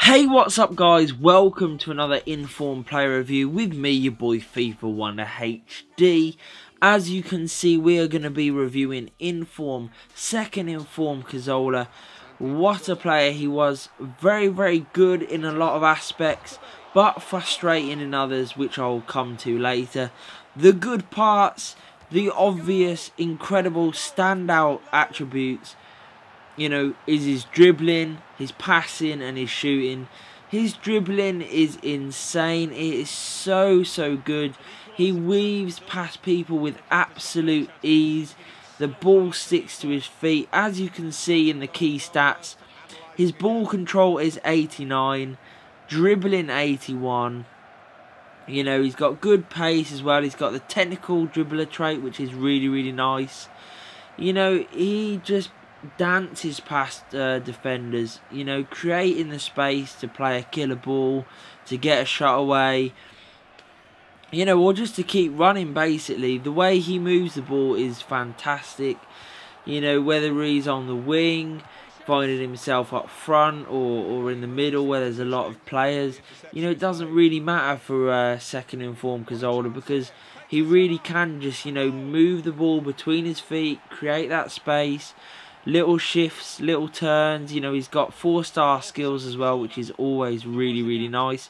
Hey, what's up guys? Welcome to another Inform Player Review with me, your boy FIFA Wonder HD. As you can see, we are going to be reviewing second Inform Cazorla. What a player he was. Very good in a lot of aspects, but frustrating in others, which I'll come to later. The good parts, the obvious, incredible, standout attributes, is his dribbling, his passing and his shooting. His dribbling is insane. It is so good. He weaves past people with absolute ease. The ball sticks to his feet. As you can see in the key stats, his ball control is 89, dribbling 81. He's got good pace as well. He's got the technical dribbler trait, which is really nice. He just dances past defenders, creating the space to play a killer ball, to get a shot away, or just to keep running basically. The way he moves the ball is fantastic, whether he's on the wing, finding himself up front or in the middle where there's a lot of players. It doesn't really matter for second Inform Cazorla, because he really can just, move the ball between his feet, create that space. Little shifts, little turns, he's got 4-star skills as well, which is always really nice.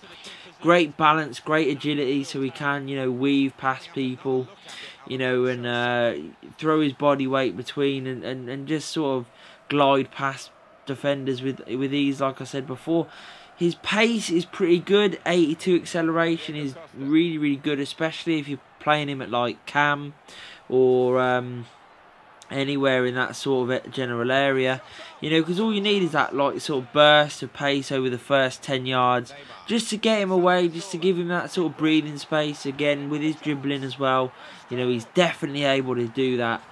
Great balance, great agility, so he can, weave past people, and throw his body weight between and just sort of glide past defenders with ease, like I said before. His pace is pretty good. 82 acceleration is really good, especially if you're playing him at like cam or anywhere in that sort of general area, because all you need is that like sort of burst of pace over the first 10 yards just to get him away, just to give him that sort of breathing space. Again, with his dribbling as well, he's definitely able to do that.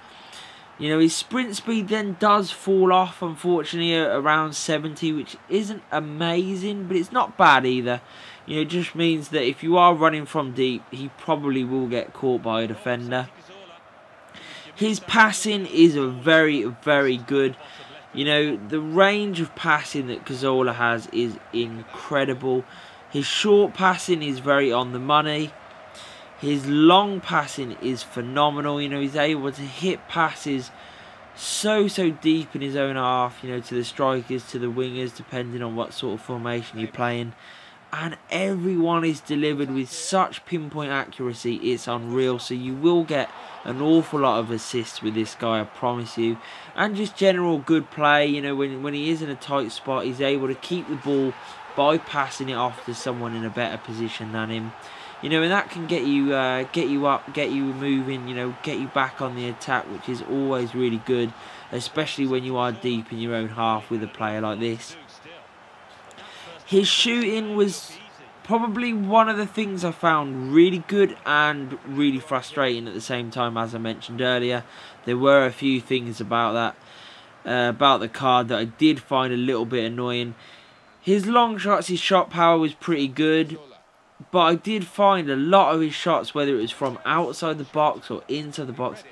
His sprint speed then does fall off, unfortunately, around 70, which isn't amazing, but it's not bad either. It just means that if you are running from deep, he probably will get caught by a defender. His passing is very good. The range of passing that Cazorla has is incredible. His short passing is very on the money. His long passing is phenomenal. He's able to hit passes so deep in his own half, to the strikers, to the wingers, depending on what sort of formation you're playing. And everyone is delivered with such pinpoint accuracy, it's unreal. So you will get an awful lot of assists with this guy, I promise you. And just general good play, when he is in a tight spot, he's able to keep the ball by passing it off to someone in a better position than him. And that can get you up, get you moving, get you back on the attack, which is always really good, especially when you are deep in your own half with a player like this. His shooting was probably one of the things I found really good and really frustrating at the same time. As I mentioned earlier, there were a few things about that, about the card, that I did find a little bit annoying. His long shots, his shot power was pretty good, but I did find a lot of his shots, whether it was from outside the box or inside the box,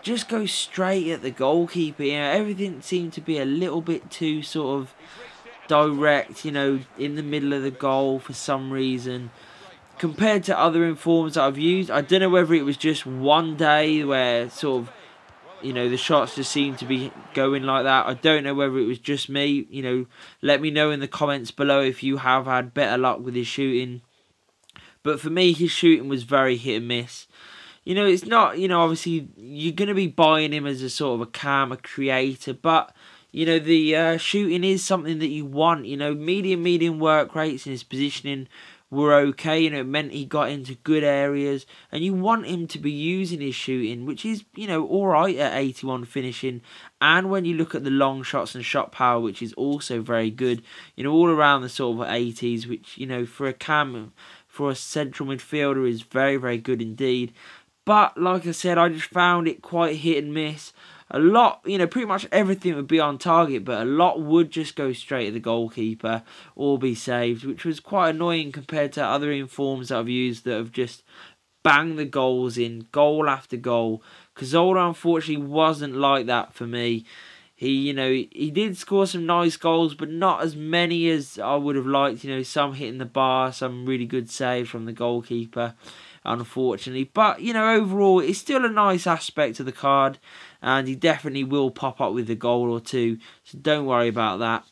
just go straight at the goalkeeper. Everything seemed to be a little bit too sort of direct, in the middle of the goal for some reason, compared to other informs that I've used. I don't know whether it was just one day where sort of, the shots just seemed to be going like that. I don't know whether it was just me. Let me know in the comments below if you have had better luck with his shooting. But for me, his shooting was very hit and miss. It's not, obviously you're going to be buying him as a sort of a cam, a creator, but the shooting is something that you want. Medium work rates and his positioning were okay. It meant he got into good areas, and you want him to be using his shooting, which is, alright at 81 finishing. And when you look at the long shots and shot power, which is also very good, all around the sort of 80s, which, for a cam, for a central midfielder, is very good indeed. But like I said, I just found it quite hit and miss. A lot, pretty much everything would be on target, but a lot would just go straight at the goalkeeper or be saved, which was quite annoying compared to other informs that I've used that have just banged the goals in, goal after goal. Cazorla unfortunately wasn't like that for me. He did score some nice goals, but not as many as I would have liked. Some hitting the bar, some really good saves from the goalkeeper, unfortunately. But, overall, it's still a nice aspect of the card, and he definitely will pop up with a goal or two, so don't worry about that.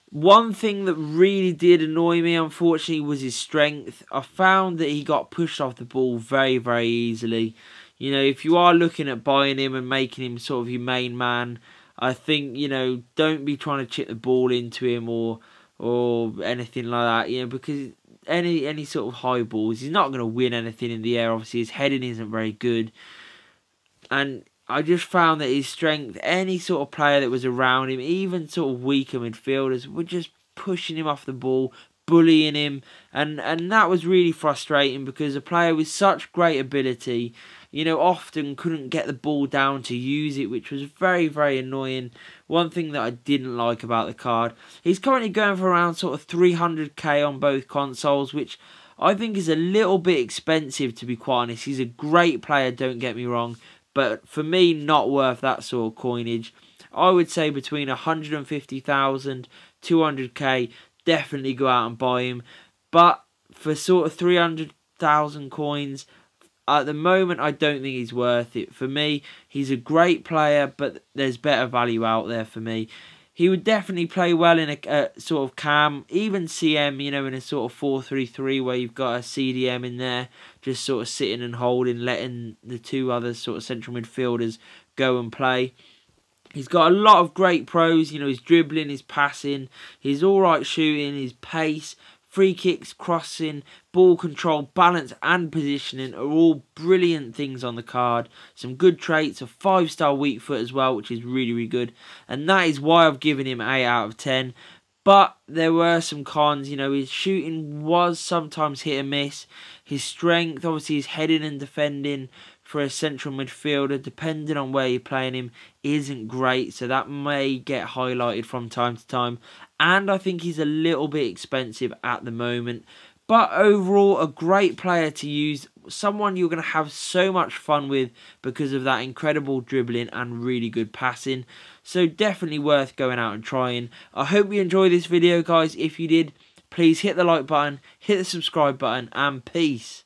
One thing that really did annoy me, unfortunately, was his strength. I found that he got pushed off the ball very, very easily. If you are looking at buying him and making him sort of your main man, I think, don't be trying to chip the ball into him or anything like that, because any sort of high balls, he's not going to win anything in the air. Obviously, his heading isn't very good. And I just found that his strength, any sort of player that was around him, even sort of weaker midfielders, were just pushing him off the ball, bullying him, and that was really frustrating because a player with such great ability, often couldn't get the ball down to use it, which was very, very annoying. One thing that I didn't like about the card. He's currently going for around sort of 300k on both consoles, which I think is a little bit expensive, to be quite honest. He's a great player, don't get me wrong, but for me, not worth that sort of coinage. I would say between 150,000, 200k, definitely go out and buy him. But for sort of 300,000 coins, at the moment, I don't think he's worth it. For me, he's a great player, but there's better value out there for me. He would definitely play well in a sort of cam, even CM, in a sort of 4-3-3 where you've got a CDM in there, just sort of sitting and holding, letting the two other sort of central midfielders go and play. He's got a lot of great pros, his dribbling, his passing, his alright shooting, his pace, free kicks, crossing, ball control, balance and positioning are all brilliant things on the card. Some good traits, a 5-star weak foot as well, which is really, really good. And that is why I've given him 8 out of 10. But there were some cons, his shooting was sometimes hit and miss. His strength, obviously his heading and defending for a central midfielder, depending on where you're playing him, isn't great. So that may get highlighted from time to time. And I think he's a little bit expensive at the moment. But overall, a great player to use. Someone you're going to have so much fun with because of that incredible dribbling and really good passing. So definitely worth going out and trying. I hope you enjoyed this video, guys. If you did, please hit the like button, hit the subscribe button, and peace.